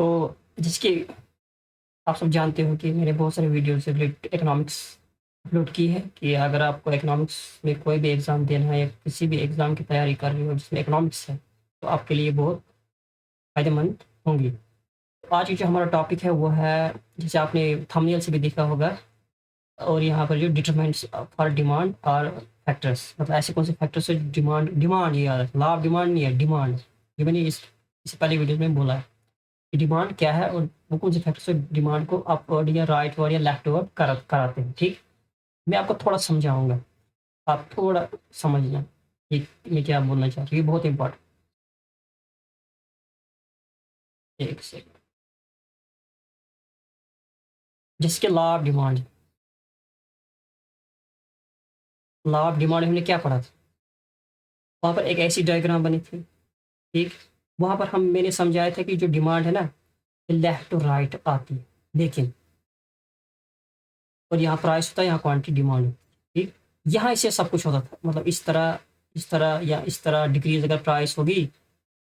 तो जिसकी आप सब जानते हो कि मैंने बहुत सारे वीडियो से रिलेटेड इकोनॉमिक्स अपलोड की है कि अगर आपको इकोनॉमिक्स में कोई भी एग्ज़ाम देना है या किसी भी एग्ज़ाम की तैयारी कर रहे हो जिसमें इकोनॉमिक्स है, तो आपके लिए बहुत फ़ायदेमंद होंगी। तो आज की जो हमारा टॉपिक है वो है, जैसे आपने थंबनेल से भी देखा होगा, और यहाँ पर जो डिटरमाइन्स फॉर डिमांड और फैक्टर्स, मतलब ऐसे कौन से फैक्टर्स है डिमांड डिमांड ये याद लॉ ऑफ डिमांड नहीं है, डिमांड। ये मैंने इससे पहले वीडियो में बोला है कि डिमांड क्या है और वो कौन से फैक्टर्स है डिमांड को अपवर्ड या राइटवर्ड या लेफ्टवर्ड कराते हैं। ठीक, मैं आपको थोड़ा समझाऊंगा, आप थोड़ा समझना ये मैं क्या बोलना चाह रहा हूँ, ये बहुत इंपॉर्टेंट। एक सेकंड, जिसके law of demand, law of demand हमने क्या पढ़ा था, वहाँ पर एक ऐसी डायग्राम बनी थी। ठीक, वहाँ पर मैंने समझाया था कि जो डिमांड है ना, ये लेफ्ट टू राइट आती है, लेकिन और यहाँ प्राइस होता है, यहाँ क्वांटिटी डिमांड होती है। ठीक, यहाँ इससे सब कुछ होता था, मतलब इस तरह या इस तरह डिक्रीज अगर प्राइस होगी,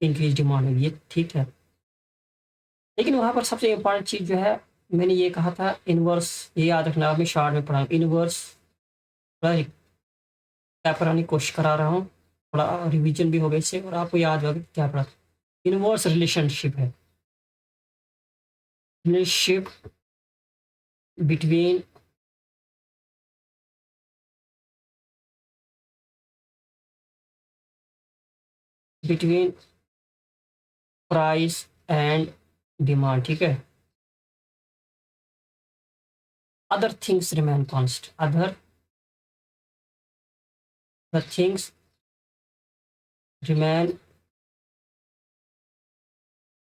इंक्रीज डिमांड होगी, ये ठीक है। लेकिन वहाँ पर सबसे इम्पोर्टेंट चीज़ जो है, मैंने ये कहा था इनवर्स, ये याद रखना, आप मैं शॉर्ट में पढ़ा इनवर्स, थोड़ा क्या पढ़ाने की कोशिश करा रहा हूँ, थोड़ा रिवीजन भी हो गया इससे और आपको याद होगा कि क्या पढ़ा था। इनवर्स रिलेशनशिप है, relationship between between price and demand. ठीक है, other things remain const, other the things remain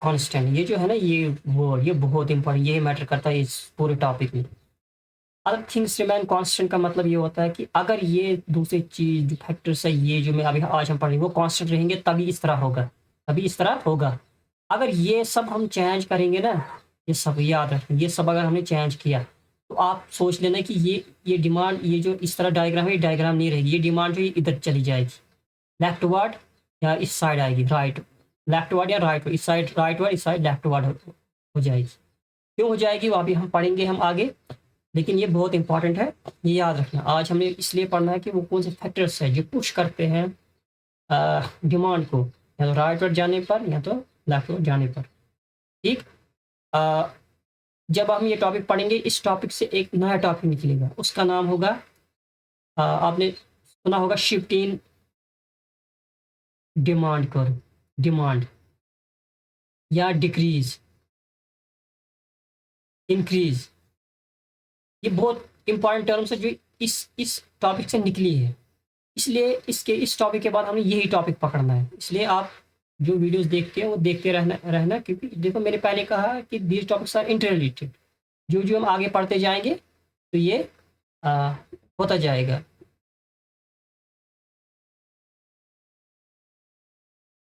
constant. ये जो है ना, ये वर्ड ये बहुत इंपॉर्टेंट, ये मैटर करता है इस पूरे टॉपिक में। अदर थिंग्स रिमेन कांस्टेंट का मतलब ये होता है कि अगर ये दूसरी चीज जो फैक्टर्स है, ये जो मैं अभी आज हम पढ़ेंगे वो कांस्टेंट रहेंगे, तभी इस तरह होगा, तभी इस तरह होगा। अगर ये सब हम चेंज करेंगे ना, ये सब याद रखें, ये सब अगर हमने चेंज किया, तो आप सोच लेना कि ये डिमांड, ये जो इस तरह डायग्राम है, ये डायग्राम नहीं रहेगी, ये डिमांड जो है इधर चली जाएगी, लेफ्टवर्ड या इस साइड आएगी, राइट लेफ्टवर्ड या राइट, इस साइड राइटवर्ड, इस साइड लेफ्टवर्ड हो जाएगी। क्यों हो जाएगी वो अभी हम पढ़ेंगे हम आगे, लेकिन ये बहुत इंपॉर्टेंट है, ये याद रखना। आज हमने इसलिए पढ़ना है कि वो कौन से फैक्टर्स हैं जो पुश करते हैं डिमांड को, या तो राइटवर्ड जाने पर या तो लेफ्टवर्ड जाने पर। ठीक, अ, जब हम ये टॉपिक पढ़ेंगे, इस टॉपिक से एक नया टॉपिक निकलेगा, उसका नाम होगा, आपने सुना होगा shift in demand curve, demand या डिक्रीज इंक्रीज। ये बहुत इंपॉर्टेंट टर्म्स है जो इस टॉपिक से निकली है, इसलिए इस टॉपिक के बाद हमें यही टॉपिक पकड़ना है। इसलिए आप जो वीडियोस देखते हैं वो देखते रहना रहना, क्योंकि देखो मैंने पहले कहा कि these topics are interrelated, जो जो हम आगे पढ़ते जाएंगे तो ये आ, होता जाएगा।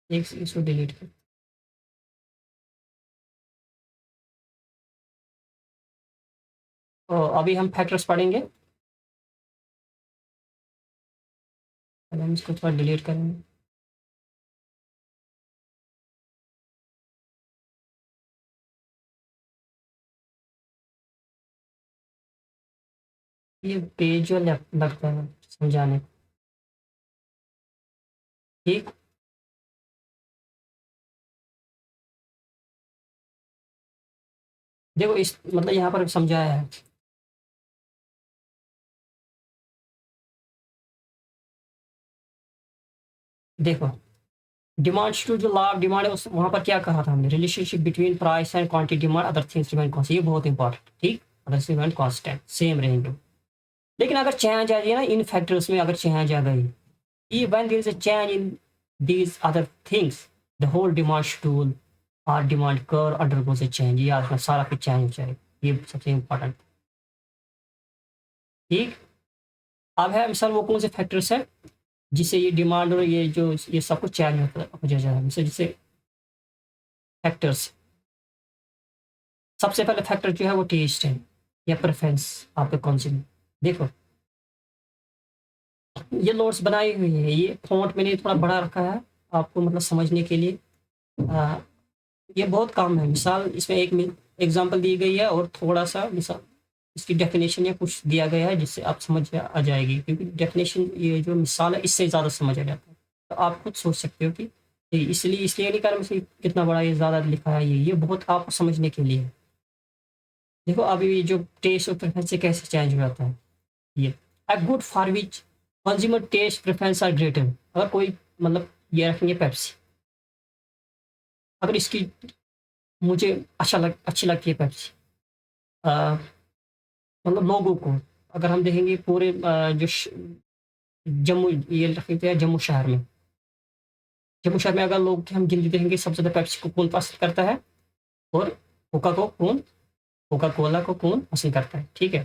एक इसको डिलीट कर, तो अभी हम फैक्टर्स पढ़ेंगे, पहले हम इसको थोड़ा डिलीट करेंगे। ये पेज जो लगता है समझाने, ठीक। देखो इस मतलब यहाँ पर समझाया है, देखो डिमांड्स टू जो लॉ ऑफ डिमांड है, उस वहाँ पर क्या कहा था हमने, relationship between price and quantity demand, other things remain constant, ये बहुत इंपॉर्टेंट। ठीक, other things remain constant, same रहेंगे। लेकिन अगर चेंज आ जाए ना इन फैक्टर्स में, अगर चेंज आ गई, ये when there is a change in these other things, the whole demand tool और demand curve undergoes a change, ये याद रखना, सारा कुछ चेंज हो जाएगा, ये सबसे इंपॉर्टेंट। ठीक, अब है सर वो कौन से फैक्टर्स है जिससे ये डिमांड और ये जो ये सब कुछ चेंज हो जाएगा, जिससे फैक्टर्स, सबसे पहले फैक्टर जो है वो टेस्ट है या प्रेफरेंस आपके कंज्यूमर। देखो ये नोट्स बनाई हुई है, ये फॉन्ट मैंने थोड़ा बड़ा रखा है आपको मतलब समझने के लिए। ये बहुत कम है। मिसाल इसमें एक एग्जांपल दी गई है और थोड़ा-सा मिसाल इसकी डेफिनेशन या कुछ दिया गया है जिससे आप समझ में आ जाएगी, क्योंकि डेफिनेशन ये जो मिसाल है इससे ज़्यादा समझ आ जाता है। तो आप खुद सोच सकते हो कि ये इसलिए इसलिए नहीं कारण से कितना बड़ा ये ज़्यादा लिखा है ये बहुत आपको समझने के लिए है। देखो अभी ये जो टेस्ट और प्रेफ़रेंस से कैसे चेंज हो जाता है ये। A good for which consumer taste preference are greater. अगर कोई मतलब ये रखेंगे पेप्सी, अगर इसकी मुझे अच्छी लगती है पेप्सी। अ, मतलब लोगों को अगर हम देखेंगे पूरे जो जम्मू ये रखते हैं जम्मू शहर में अगर लोग हम गिनती देखेंगे सबसे ज़्यादा पेप्सी को कौन पसंद करता है और कोका कोला को कौन पसंद करता है, ठीक है।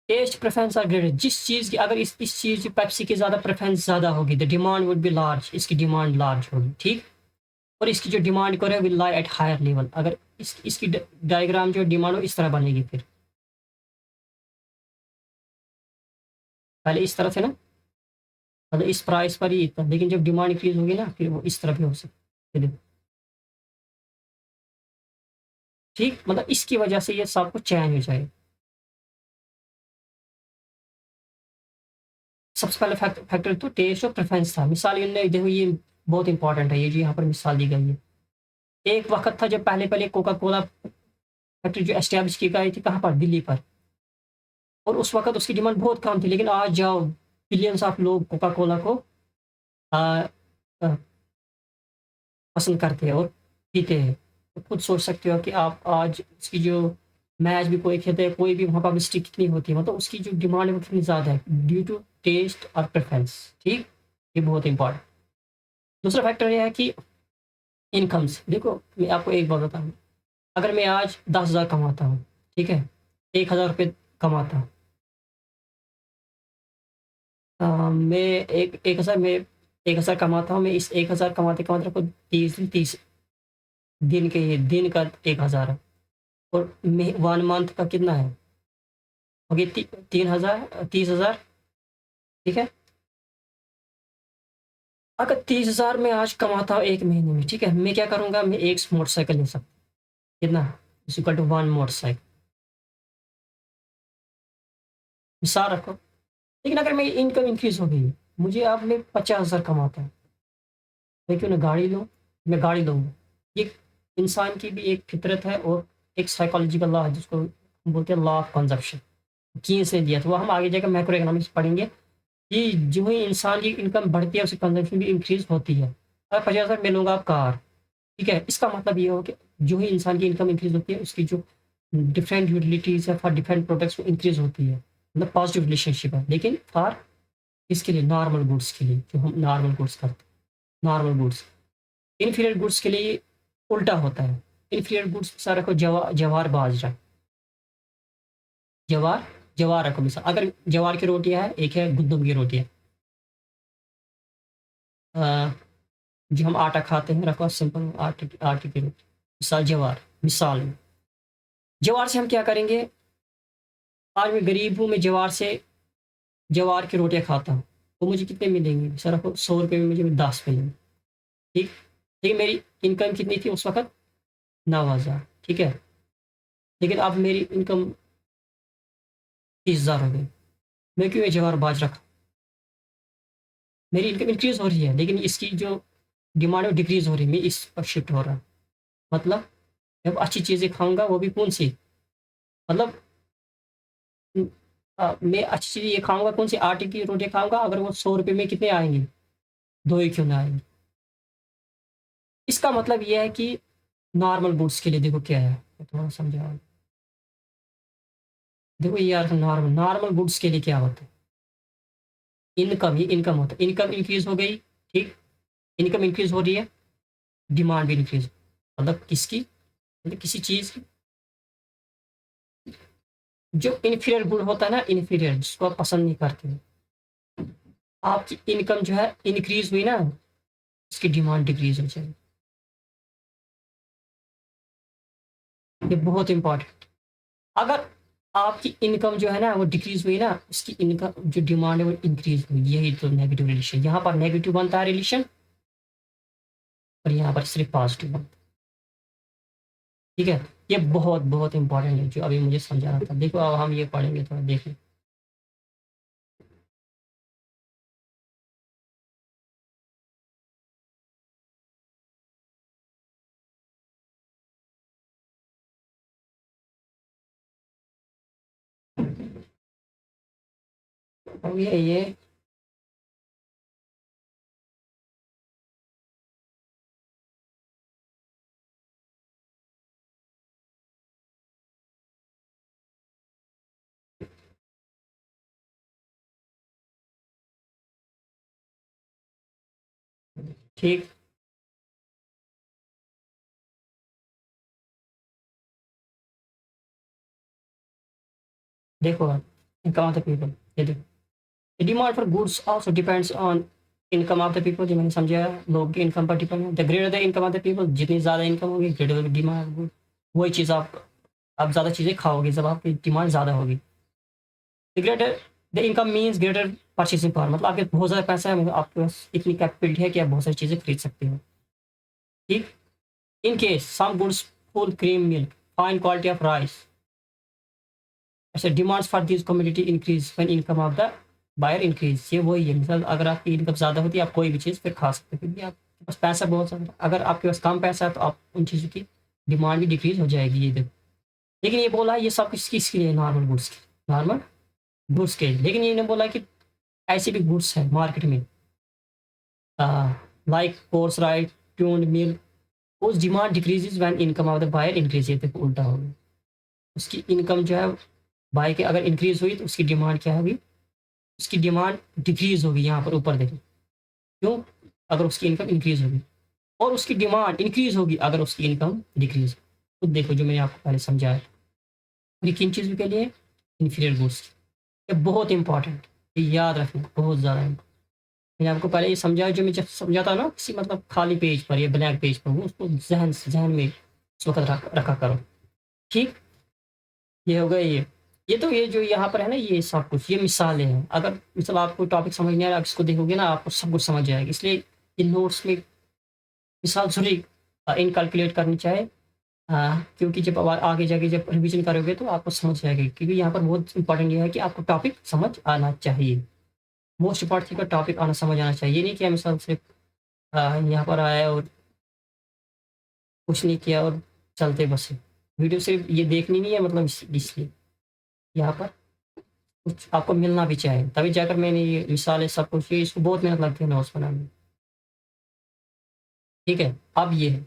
Taste preference are greater. जिस चीज़ की अगर इस चीज़ की पेप्सी की ज़्यादा प्रेफरेंस ज़्यादा होगी, the demand would be large, इसकी डिमांड लार्ज होगी, ठीक। और इसकी जो demand curve will lie at higher level. अगर इसकी डायग्राम जो डिमांड हो इस तरह बनेगी, फिर पहले इस तरह से ना, मतलब इस प्राइस पर ही इतना, लेकिन जब डिमांड इंक्रीज होगी ना फिर वो इस तरह भी हो सकती है, ठीक। मतलब इसकी वजह से ये सब कुछ चेंज हो जाएगा। सबसे पहले फैक्टर तो टेस्ट और प्रेफरेंस था। मिसाल ये देखो ये बहुत इंपॉर्टेंट है, ये जो यहाँ पर मिसाल दी गई है। एक वक्त था जब पहले कोका कोला फैक्ट्री जो एस्टेब्लिश की गई थी, कहाँ पर, दिल्ली पर। और उस वक्त उसकी डिमांड बहुत कम थी, लेकिन आज जाओ बिलियंस ऑफ लोग कोका कोला को आ, आ, पसंद करते हैं और पीते हैं। तो खुद सोच सकते हो कि आप आज उसकी जो मैच भी कोई खेलते हैं, कोई भी वहाँ पब्लिसिटी कितनी होती है, मतलब उसकी जो डिमांड है वो कितनी ज़्यादा है ड्यू टू टेस्ट और प्रेफरेंस, ठीक। ये बहुत इंपॉर्टेंट। दूसरा फैक्टर ये है कि इनकम्स। देखो मैं आपको एक बात बताऊँ, अगर मैं आज 10,000 कमाता हूँ, ठीक है, 1,000 रुपये कमाता हूँ, मैं एक हज़ार में 1,000 कमाता हूँ, मैं इस 1,000 कमाते कमाते को 30 दिन के ये दिन का 1,000 है। और मे 1 मंथ का कितना है, हो गया 3,000 30,000, ठीक है। अगर 30,000 मैं आज कमाता हूँ 1 महीने में, ठीक है, मैं क्या करूँगा, मैं एक मोटरसाइकिल ले सकता हूँ। कितना, इज़ इक्वल टू 1 मोटरसाइकिल, हिसाब रखो। लेकिन अगर मेरी इनकम इंक्रीज़ हो गई, मुझे अब मैं 50,000 कमाता हूँ, मैं क्यों ना गाड़ी लूँ, मैं गाड़ी लूँगा। ये इंसान की भी एक फितरत है और एक साइकोलॉजिकल लॉ है जिसको हम बोलते हैं लॉ ऑफ कंज़म्पशन। चीन से दिया था, वो हम आगे जाकर मैक्रो इकोनॉमिक्स पढ़ेंगे कि जो ही इंसान की इनकम बढ़ती है उसकी कंज़म्पशन भी इंक्रीज़ होती है। अगर 50,000 मैं लूँगा अब कार, ठीक है, इसका मतलब ये हो कि जो ही इंसान की इनकम इंक्रीज़ होती है उसकी जो डिफरेंट यूटिलिटीज़ है फॉर डिफरेंट प्रोडक्ट्स वो इंक्रीज़ होती है। मतलब पॉजिटिव रिलेशनशिप है। लेकिन फॉर किसके लिए, नॉर्मल गुड्स के लिए, जो हम नॉर्मल गुड्स करते हैं, नॉर्मल गुड्स। इन्फीरियर गुड्स के लिए उल्टा होता है। इन्फीरियर गुड्स सारा रखो जवार बाजरा, जवार जवार रखो मिसाल, अगर जवार की रोटियां है, एक है गंदम की रोटियां, अ, जो हम आटा खाते हैं, रखो सिंपल आटे आटे की रोटी, मिसाल जवार, मिसाल में जवार से हम क्या करेंगे। आज मैं गरीब हूँ, मैं जवार की रोटियां खाता हूँ, तो मुझे कितने मिलेंगे सर, रखो 100 रुपये में मुझे 10 मिलेंगे, ठीक। लेकिन मेरी इनकम कितनी थी उस वक्त, 9,000, ठीक है। लेकिन अब मेरी इनकम 30,000 हो गई, मैं क्यों ये जवार बाजरा खाऊं? मेरी इनकम इंक्रीज हो रही है, लेकिन इसकी जो डिमांड है वो डिक्रीज हो रही है, मैं इस पर शिफ्ट हो रहा हूँ। मतलब जब अच्छी चीज़ें खाऊंगा वो भी कौन सी, मतलब मैं अच्छी चीज़ ये खाऊंगा कौन सी, आटे की रोटी खाऊंगा, अगर वो 100 रुपये में कितने आएंगे, दो ही क्यों ना आएंगे। इसका मतलब ये है कि नॉर्मल गुड्स के लिए देखो क्या है, मैं थोड़ा समझाऊँ। देखो ये यार नॉर्मल नॉर्मल गुड्स के लिए क्या होता है, इनकम ही इनकम होता है, इनकम इंक्रीज हो गई, ठीक। इनकम इंक्रीज हो रही है, डिमांड भी इंक्रीज, मतलब किसकी, मतलब किसी चीज़ की। जो इन्फीरियर गुड होता है ना, इन्फीरियर जिसको आप पसंद नहीं करते, आपकी इनकम जो है इंक्रीज हुई ना, उसकी डिमांड डिक्रीज हो जाएगी। ये बहुत इंपॉर्टेंट। अगर आपकी इनकम जो है ना वो डिक्रीज हुई ना, उसकी इनकम जो डिमांड है वो इंक्रीज हुई, यही तो नेगेटिव रिलेशन, यहाँ पर नेगेटिव बनता है रिलेशन। और यहाँ पर सिर्फ पॉजिटिव होता है। ठीक है, ये बहुत बहुत इंपॉर्टेंट है जो अभी मुझे समझाना था। देखो अब हम ये पढ़ेंगे, थोड़ा देखें। अब ये ठीक। देखो इनकम ऑफ द पीपल, ये देखो, demand for goods also depends on income of the people. जो मैंने समझाया, लोग की इनकम पर डिपेंड है। The greater the income of the people, जितनी ज़्यादा इनकम होगी ग्रेटर द डिमांड गुड। वही चीज़ आप ज़्यादा चीज़ें खाओगे जब आपकी डिमांड ज़्यादा होगी। The greater the income means greater purchasing power, मतलब आपके बहुत ज़्यादा पैसा है, मतलब आपके पास इतनी कैपेबिलिटी है कि आप बहुत सारी चीज़ें खरीद सकते हो। ठीक। In case some goods full cream milk fine quality of rice, ऐसे demands for this community increase when income of the buyer increase. ये वही है, मतलब अगर आपकी इनकम ज़्यादा होती है आप कोई भी चीज़ फिर खा सकते हो, क्योंकि आपके पास पैसा बहुत ज़्यादा है। अगर आपके पास कम पैसा है तो आप उन चीज़ों की डिमांड भी डिक्रीज हो जाएगी, ये देखो। लेकिन ये बोला है ये सब कुछ किसके लिए, नॉर्मल गुड्स के, नॉर्मल गुड्स के। लेकिन ये नहीं बोला कि ऐसे भी गुड्स हैं मार्केट में, like coarse rice toned milk, उस demand decreases when income of the buyer increase. ये देखो उल्टा हो गया, उसकी इनकम जो है बाई की अगर इंक्रीज हुई तो उसकी डिमांड क्या होगी, उसकी डिमांड डिक्रीज होगी। यहाँ पर ऊपर देखो, क्यों, अगर उसकी इनकम इंक्रीज होगी, और उसकी डिमांड इंक्रीज होगी अगर उसकी इनकम डिक्रीज। खुद देखो जो मैंने आपको पहले समझाया। और ये किन चीज़ों के लिए, इन्फीरियर गुड्स। ये बहुत इंपॉर्टेंट, ये याद रखना बहुत ज़्यादा। मैंने आपको पहले ये समझाया, जो मैं जब समझाता ना किसी मतलब खाली पेज पर या ब्लैंक पेज पर, वो उसको जहन में उस वक्त रखा करो। ठीक। ये हो गया ये तो ये जो यहाँ पर है ना, ये सब कुछ ये मिसालें हैं। अगर मतलब आपको टॉपिक समझ नहीं आ रहा, आप इसको देखोगे ना आपको सब कुछ समझ जाएगा। इसलिए इन नोट्स में मिसाल ज़रूरी इनकैलकुलेट करनी चाहिए, क्योंकि जब अब आगे जाके जब रिवीजन करोगे तो आपको समझ आएगा। क्योंकि यहाँ पर बहुत इंपॉर्टेंट ये है कि आपको टॉपिक समझ आना चाहिए। मोस्ट इम्पॉर्टेंट का टॉपिक आना समझ आना चाहिए। ये नहीं कि मिसाल सिर्फ यहाँ पर आया और कुछ नहीं किया और चलते बसे। वीडियो सिर्फ ये देखनी नहीं है, मतलब इसलिए यहाँ पर कुछ आपको मिलना भी चाहिए, तभी जाकर मैंने ये मिसालें सब कुछ, ये इसको बहुत मेहनत लगती है नोट्स बनाने में। ठीक है, अब ये है,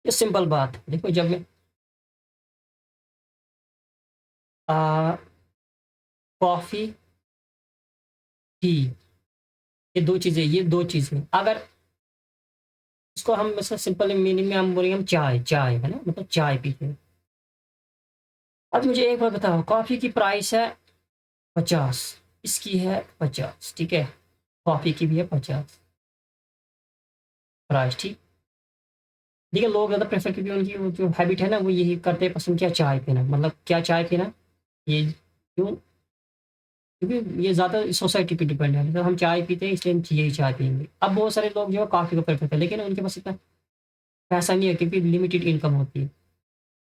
ये सिंपल बात है। देखो जब मैं कॉफ़ी, टी, ये दो चीज़ें अगर इसको हम मतलब सिंपल मीनिंग में हम बोलेंगे, हम चाय चाय है ना, मतलब चाय पीते हैं। अब मुझे एक बात बताओ, कॉफ़ी की प्राइस है 50, इसकी है 50, ठीक है, कॉफ़ी की भी है 50 प्राइस। ठीक। देखिए लोग ज़्यादा प्रेफर, क्योंकि उनकी वो जो हैबिट है ना वो यही करते हैं, पसंद क्या, चाय पीना, मतलब क्या चाय पीना। ये क्यों, क्योंकि ये ज़्यादा सोसाइटी पे डिपेंड है। मतलब हम चाय पीते हैं इसलिए हम यही चाय पिएंगे। अब बहुत सारे लोग जो है कॉफ़ी को प्रेफर करते हैं, लेकिन उनके पास इतना पैसा नहीं है, क्योंकि लिमिटेड इनकम होती है।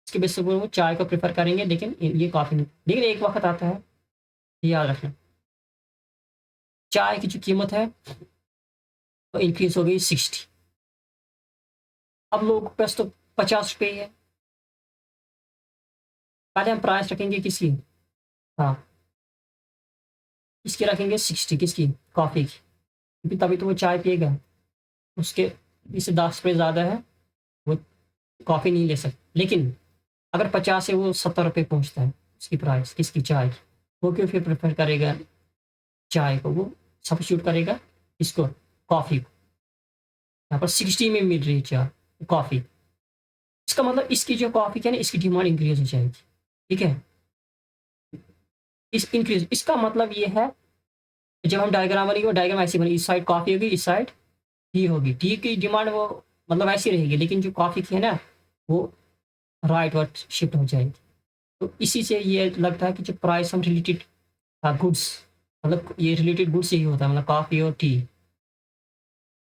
इसके बेस पे वो चाय को प्रेफर करेंगे, लेकिन ये कॉफ़ी नहीं। लेकिन एक वक्त आता है, ये याद रखना, चाय की जो कीमत है वो इंक्रीज हो गई 60। अब लोगों के पास तो 50 रुपये ही है। पहले हम प्राइस रखेंगे किसकी, हाँ, इसकी रखेंगे 60, किसकी, कॉफ़ी की, क्योंकि तभी तो वो चाय पिएगा। उसके इससे 10 रुपये ज़्यादा है, वो कॉफ़ी नहीं ले सकते। लेकिन अगर 50 से वो 70 रुपये पहुँचता है उसकी प्राइस, किसकी, चाय की, वो क्यों फिर प्रेफर करेगा चाय को, वो सब्स्टिट्यूट करेगा इसको, कॉफ़ी को। यहाँ पर 60 में मिल रही है चाय, कॉफ़ी। इसका मतलब इसकी जो कॉफ़ी की है ना, इसकी डिमांड इंक्रीज हो जाएगी। ठीक है, इस इंक्रीज, इसका मतलब ये है, जब हम डायग्राम बनेगी वो डायग्राम ऐसी बनेगी, इस साइड कॉफ़ी होगी, इस साइड टी होगी। टी की डिमांड वो मतलब ऐसी रहेगी, लेकिन जो कॉफ़ी की है ना वो राइट वर्ड शिफ्ट हो जाएगी। तो इसी से ये लगता है कि जो प्राइस हम रिलेटेड गुड्स, मतलब ये रिलेटेड गुड्स यही होता है, मतलब कॉफ़ी और टी।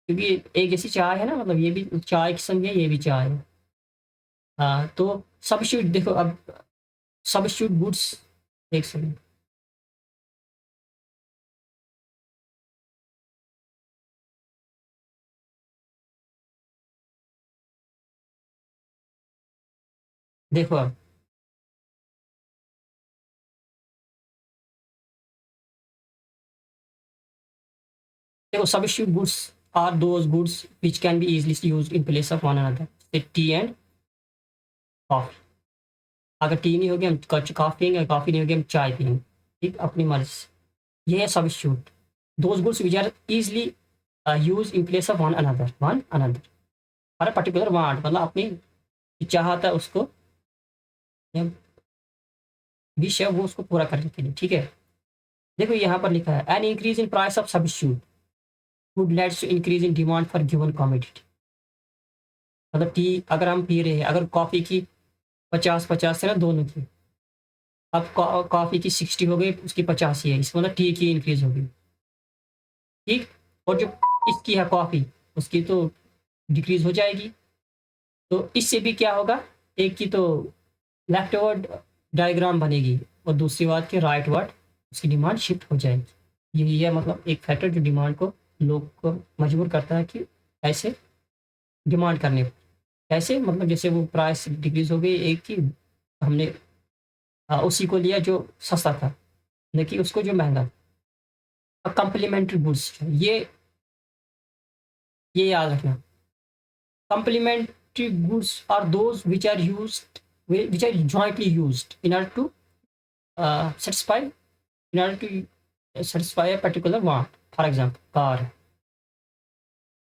क्योंकि एक जैसी चाय है ना, मतलब ये भी चाय किस्म की है, ये भी चाय है। हाँ, तो सब्स्टिट्यूट देखो अब, सब्स्टिट्यूट गुड्स, एक सेकंड, देखो अब, देखो substitute goods are those goods which can be easily used in place of one another, tea and coffee. अगर टी नहीं होगी हम कॉफी पियेंगे, कॉफी नहीं होगी हम चाय पियेंगे, ठीक, अपनी मर्जी से। ये है substitute, those goods which are easily use in place of one another, for a particular want, मतलब अपनी चाहता है उसको, या विश है वो उसको पूरा करने के लिए, ठीक है। देखो यहाँ पर लिखा है an increase in price of substitute would leads to increase in demand for given commodity. मतलब टी अगर हम पी रहे हैं, अगर कॉफ़ी की 50-50 है ना दोनों की, अब कॉफ़ी की 60 हो गई, उसकी 85 है, इसमें मतलब टी की इंक्रीज होगी, ठीक। और जो इसकी है कॉफ़ी, उसकी तो डिक्रीज हो जाएगी। तो इससे भी क्या होगा, एक की तो लेफ्ट वर्ड डायग्राम बनेगी और दूसरी बात की राइट वर्ड उसकी डिमांड शिफ्ट हो जाएगी। यही है मतलब एक फैक्टर जो डिमांड को, लोग को मजबूर करता है कि ऐसे डिमांड करने पर। कैसे, मतलब जैसे वो प्राइस डिक्रीज हो गई एक की, हमने उसी को लिया जो सस्ता था, लेकिन उसको जो महंगा। अब कम्प्लीमेंट्री गुड्स, ये याद रखना, complementary goods are those which are jointly used in order to satisfy in order to satisfy a particular want, for example car,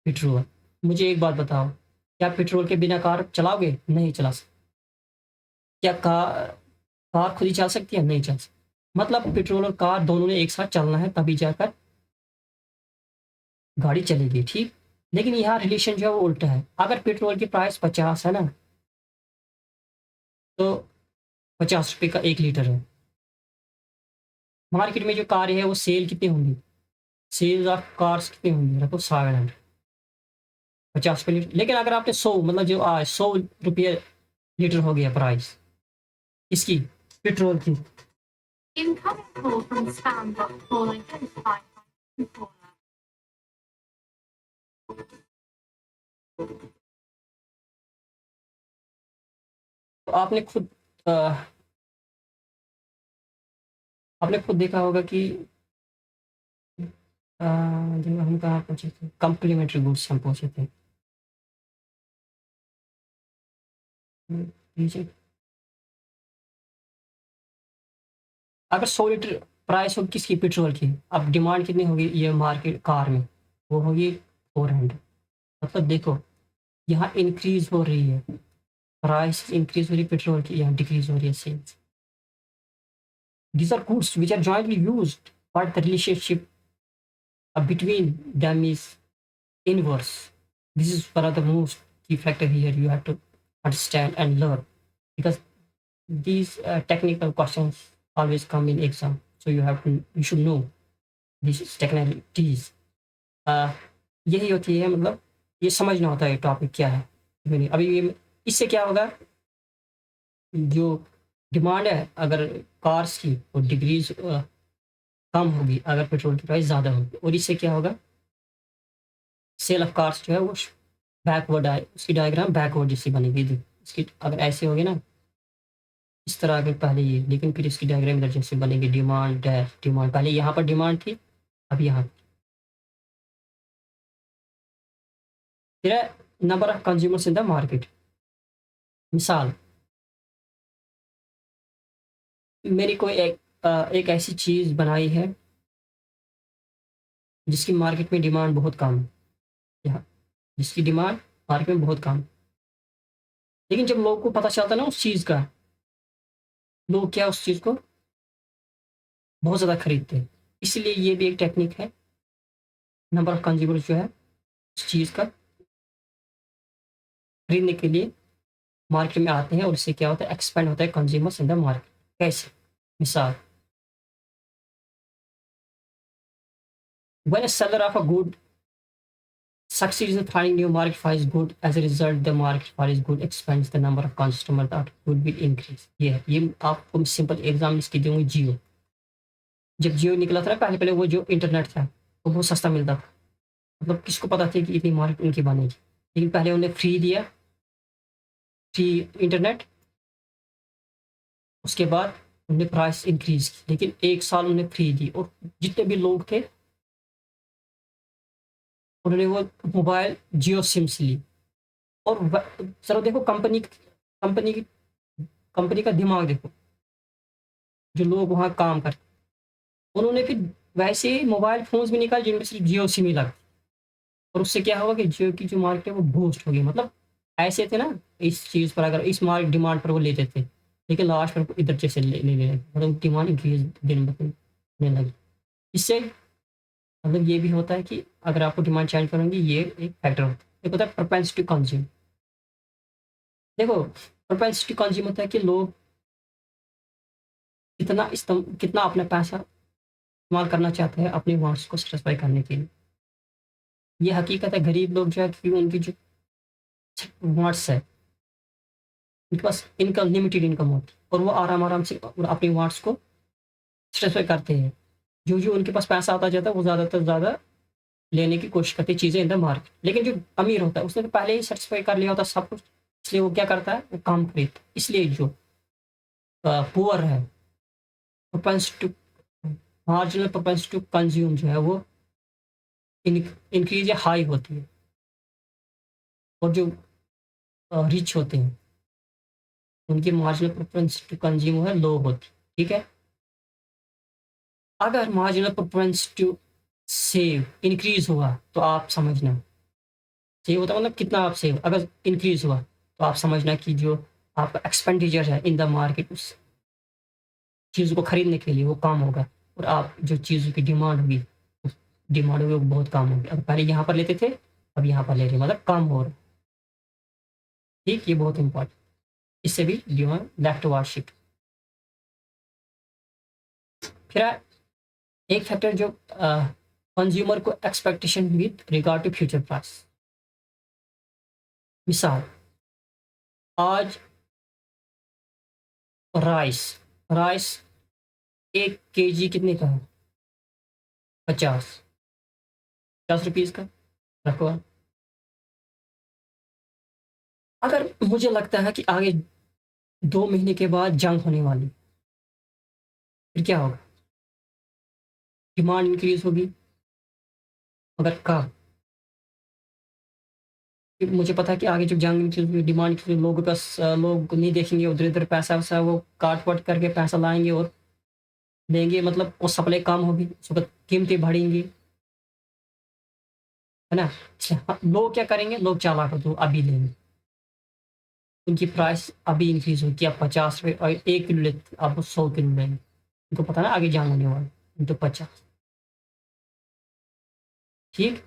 petrol. मुझे एक बात बताओ, क्या पेट्रोल के बिना कार चलाओगे? नहीं चला सकते। क्या कार कार खुद ही चल सकती है? नहीं चल सकती। मतलब पेट्रोल और कार दोनों ने एक साथ चलना है, तभी जाकर गाड़ी चलेगी, ठीक। लेकिन यहाँ रिलेशन जो है वो उल्टा है। अगर पेट्रोल की प्राइस 50 है ना, तो 50 रुपये का 1 लीटर है। मार्केट में जो कार है वो सेल कितनी होंगी, सेल्स ऑफ कार्स कितनी होंगी, रखो 700, 50 रुपये लीटर। लेकिन अगर आपने 100, मतलब जो 100 रुपये लीटर हो गया प्राइस इसकी, पेट्रोल की। Incoming call from spam bot call identified by caller. तो अ, आपने खुद देखा होगा कि जो हम कहाँ पहुँचे थे, कम्प्लीमेंट्री गुड्स हम पहुँचे थे। नीचे अगर 100 लीटर प्राइस होगी किसकी, पेट्रोल की, अब डिमांड कितनी होगी ये मार्केट कार में, वो होगी 400। मतलब देखो यहाँ इंक्रीज हो रही है, प्राइस इंक्रीज हो रही है पेट्रोल की, यहाँ डिक्रीज हो रही है sales. These are goods which are jointly used, but the relationship between them is inverse. This is one of the most key factor here you have to understand and learn, because these technical questions always come in exam. So you should know these technicalities. uh, यही होती है, मतलब ये समझना होता है topic क्या है। अभी ये इससे क्या होगा, जो डिमांड है अगर कार्स की वो डिक्रीज कम होगी अगर पेट्रोल की प्राइस ज़्यादा होगी, और इससे क्या होगा, सेल ऑफ कार्स जो है वो बैकवर्ड आए, उसकी डायग्राम बैकवर्ड जैसी बनेगी। इसकी अगर ऐसे होगी ना, इस तरह अगर पहले ये, लेकिन फिर इसकी डायग्राम इधर जैसे बनेगी, डिमांड डैश डिमांड, पहले यहाँ पर डिमांड थी, अब यहाँ। फिर है number of consumers in the market. मिसाल, मेरी कोई एक ऐसी चीज़ बनाई है जिसकी मार्केट में डिमांड बहुत कम है, यहाँ जिसकी डिमांड मार्केट में बहुत कम है। लेकिन जब लोगों को पता चलता है ना उस चीज़ का, लोग क्या उस चीज़ को बहुत ज़्यादा खरीदते हैं। इसलिए ये भी एक टेक्निक है, नंबर ऑफ कंज्यूमर्स जो है उस चीज़ का खरीदने के लिए मार्केट में आते हैं, और इससे क्या होता है, एक्सपेंड होता है कंज्यूमर्स इन द मार्केट। कैसे? मिसाल, when a seller of a good succeeds in finding new market for his good. As a result, the market for his good expands, the number of customers that good will increase. ये आपको simple example इसकी दूंगी। जियो, जब जियो निकला था ना, पहले पहले वो जो इंटरनेट था वो बहुत सस्ता मिलता था। मतलब किसको पता था कि इतनी मार्केट उनकी बनेगी, लेकिन पहले उन्हें फ्री दिया, फ्री इंटरनेट। उसके बाद उन्होंने प्राइस इंक्रीज की, लेकिन 1 साल उन्हें फ्री दी और जितने भी लोग थे उन्होंने वो मोबाइल जियो सिम्स ली। और चलो देखो कंपनी की कंपनी का दिमाग देखो, जो लोग वहाँ काम करते, उन्होंने फिर वैसे ही मोबाइल फ़ोन्स भी निकाले जिनमें सिर्फ जियो सिम ही लगा। और उससे क्या हुआ कि जियो की जो मार्केट है वो बूस्ट हो गई। मतलब ऐसे थे ना, इस चीज़ पर अगर इस मार्केट डिमांड पर वो लेते थे, लेकिन लास्ट में इधर जैसे लेने लगे, मतलब डिमांड इंक्रीज दिन ब दिन होने लगी। इससे मतलब ये भी होता है कि अगर आपको डिमांड चेंज करेंगे, ये एक फैक्टर होता है। एक होता है प्रोपेंसिटी टू कंज्यूम। देखो, प्रोपेंसिटी टू कंज्यूम होता है कि लोग कितना अपना पैसा इस्तेमाल करना चाहते हैं अपने वांट्स को सैटिस्फाई करने के लिए। ये हकीकत है, गरीब लोग जो है कि उनकी जो वांट्स है, उनके पास इनकम लिमिटेड इनकम होती है और वो आराम-आराम से अपने वांट्स को सैटिस्फाई करते हैं। जो उनके पास पैसा आता जाता है वो ज़्यादातर ज़्यादा लेने की कोशिश करते हैं चीज़ें इन द मार्केट। लेकिन जो अमीर होता है उसने तो पहले ही सैटिस्फाई कर लिया होता है सब कुछ, इसलिए वो क्या करता है, वो कम खरीदता है। इसलिए जो पुअर है, propensity to marginal propensity to consume जो है वो इंक्रीज या हाई होती है। और जो रिच होते हैं उनकी मार्जिनल प्रेफरेंस टू कंज्यूम है लो होती है। ठीक है, अगर marginal preference to save increase हुआ तो आप समझना, सेव होता है मतलब कितना आप सेव, अगर इंक्रीज हुआ तो आप समझना कि जो आपका एक्सपेंडिचर है इन द मार्केट उस चीज़ को खरीदने के लिए वो कम होगा। और आप जो चीज़ों की डिमांड होगी वो बहुत कम होगी। अब पहले यहाँ पर लेते थे, अब यहाँ पर ले रहे हैं, मतलब कम हो रहा है। ठीक, ये बहुत इंपॉर्टेंट। इससे भी डिमांड लेफ्ट वार्ड शिफ्ट। फिर एक फैक्टर जो कंज्यूमर को expectation with regard to future price. मिसाल, आज राइस राइस 1 kg कितने का है? 50 रुपीज़ का रखो। अगर मुझे लगता है कि आगे 2 महीने के बाद जंग होने वाली, फिर क्या होगा? डिमांड इंक्रीज होगी। मगर कब? कि मुझे पता है कि आगे जब जंग इंक्रीज होगी, डिमांड इंक्रीज, लोगों के पास लोग नहीं देखेंगे उधर इधर पैसा वैसा, वो काट वाट करके पैसा लाएंगे और लेंगे, मतलब वो सप्लाई कम होगी, उस वक्त कीमतें बढ़ेंगी, है ना? अच्छा, लोग क्या करेंगे, लोग चालाक होते हैं, अभी लेंगे, उनकी प्राइस अभी इंक्रीज होगी। आप 50 रुपये और 1 किलो लेते, आप 100 किलो लेंगे, उनको पता ना आगे जंग होने वाला, तो 50। ठीक,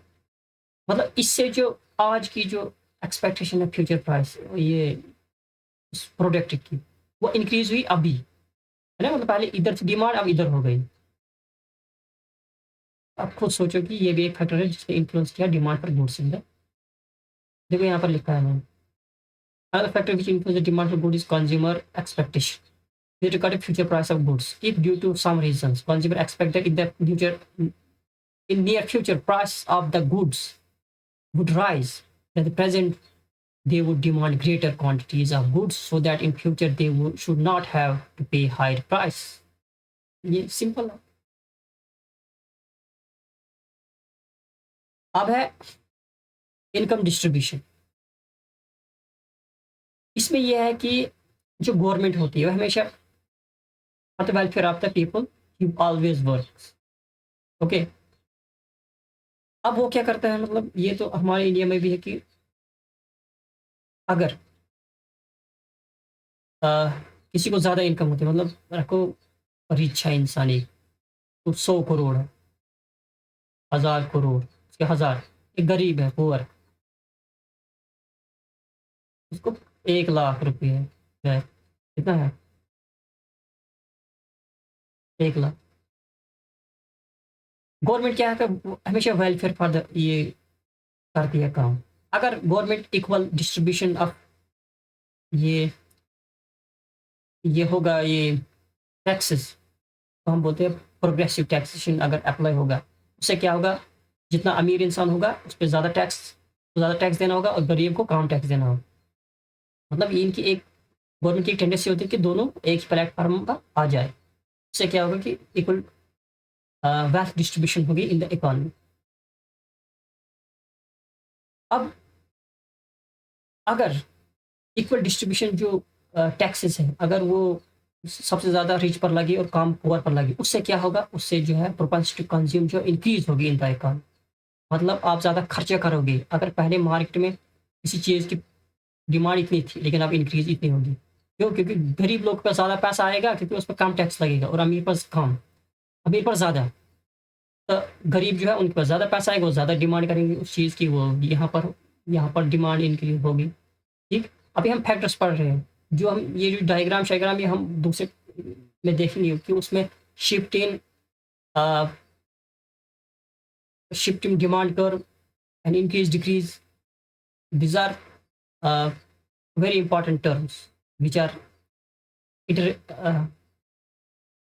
मतलब इससे जो आज की जो एक्सपेक्टेशन है फ्यूचर प्राइस, ये इस प्रोडक्ट की, वो इंक्रीज हुई अभी, है ना? मतलब पहले इधर से डिमांड अब इधर हो गई। आप खुद सोचो कि ये भी एक फैक्टर है जिसने इन्फ्लुएंस किया डिमांड पर गुड्स इन द। देखो यहाँ पर लिखा है मैंने, another factor which influences the demand for goods is consumer expectation with regard to future price of goods. If due to some reasons consumer expect that in near future price of the goods would rise, at the present they would demand greater quantities of goods so that in future they should not have to pay higher price. ये simple है। अब है income distribution. इसमें यह है कि जो government होती है वो हमेशा for the welfare of the people he always works. Okay, अब वो क्या करता है, मतलब ये तो हमारे इंडिया में भी है कि अगर अ, किसी को ज़्यादा इनकम होती है, मतलब रखो रिच है इंसान, एक तो 100 करोड़ है, 1000 करोड़, उसके 1000, एक गरीब है पुअर, उसको 1 लाख रुपए है, कितना है? 1 लाख। गवर्नमेंट क्या है कि वो हमेशा वेलफेयर फॉर द ये करती है काम। अगर गवर्नमेंट इक्वल डिस्ट्रीब्यूशन ऑफ ये ये होगा, ये टैक्सेस, तो हम बोलते हैं प्रोग्रेसिव टैक्सेशन अगर अप्लाई होगा, उससे क्या होगा, जितना अमीर इंसान होगा उस पे ज़्यादा टैक्स देना होगा और गरीब को कम टैक्स देना होगा। मतलब ये इनकी एक गवर्नमेंट की एक टेंडेंसी होती है कि दोनों एक ही प्लेटफॉर्म पर आ जाए। उससे क्या होगा कि इक्वल वेल्थ डिस्ट्रीब्यूशन होगी इन द इकोनॉमी। अब अगर इक्वल डिस्ट्रीब्यूशन जो टैक्सेस है, अगर वो सबसे ज़्यादा रिच पर लगे और कम पुअर पर लगे, उससे क्या होगा, उससे जो है प्रोपेंसिटी टू कंज्यूम जो इंक्रीज होगी इन द इकोनॉमी। मतलब आप ज़्यादा खर्चा करोगे। अगर पहले मार्केट में किसी चीज़ की डिमांड इतनी थी, लेकिन अब इंक्रीज इतनी होगी। क्यों? क्योंकि गरीब लोग पर ज़्यादा पैसा आएगा, क्योंकि उस पर कम टैक्स लगेगा, और अमीर पर कम, अमीर पर ज़्यादा। तो गरीब जो है उनके पास ज़्यादा पैसा आएगा, वो ज़्यादा डिमांड करेंगे उस चीज़ की, वो यहाँ पर डिमांड इंक्रीज होगी। ठीक? अभी हम फैक्टर्स पढ़ रहे हैं, जो हम ये जो डायग्राम शायग्राम ये हम दूसरे में देखेंगे कि उसमें shift in a, shift in demand curve and increase decrease, these are uh, very important terms which are inter, uh,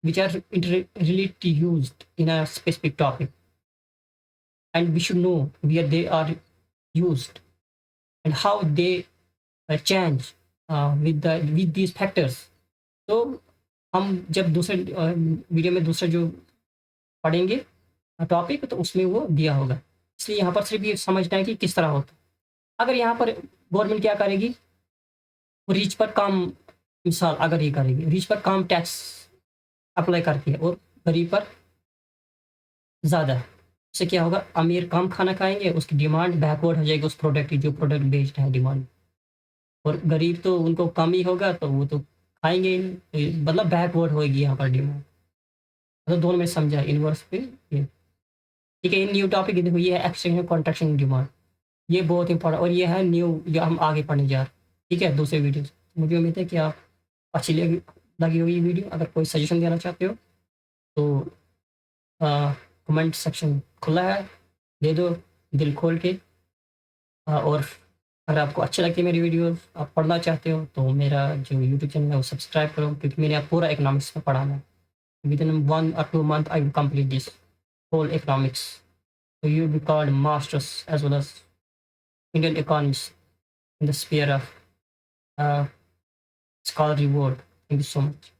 which are interrelated used in a specific topic, and we should know where they are used and how they change with these factors. तो हम जब दूसरे video में दूसरा जो पढ़ेंगे topic, तो उसमें वो दिया होगा। इसलिए यहाँ पर सिर्फ ये समझना है कि किस तरह होता है। अगर यहाँ पर गवर्नमेंट क्या करेगी, वो रीच पर कम, मिसाल अगर ये करेगी, रीच पर कम टैक्स अप्लाई करती है और गरीब पर ज़्यादा। उससे क्या होगा, अमीर कम खाना खाएँगे, उसकी डिमांड बैकवर्ड हो जाएगी उस प्रोडक्ट की, जो प्रोडक्ट बेच रहा है डिमांड। और गरीब तो उनको कम ही होगा, तो वो तो खाएँगे ही नहीं, तो मतलब बैकवर्ड होएगी यहाँ पर डिमांड। मतलब दोनों में समझा इन्वर्स पे ये। ठीक है, ये न्यू टॉपिक देखो, ये है एक्सटेंशन कॉन्ट्रैक्शन डिमांड। ये बहुत इंपॉर्टेंट, और ये है न्यू जो हम आगे पढ़ने जा रहे हैं। ठीक है, दूसरे वीडियो से। मुझे उम्मीद है कि आप अच्छी लगी लगी होगी वीडियो। अगर कोई सजेशन देना चाहते हो तो कमेंट सेक्शन खुला है, दे दो दिल खोल के। और अगर आपको अच्छी लगती है मेरी वीडियोस, आप पढ़ना चाहते हो, तो मेरा जो यूट्यूब चैनल है वो सब्सक्राइब करो, क्योंकि मैंने अब पूरा इकोनॉमिक्स में पढ़ाना है। With in 1 or 2 month I will complete this whole economics, so you will be called masters as well as Indian economists in the sphere of uh, scholarly world. Thank you so much.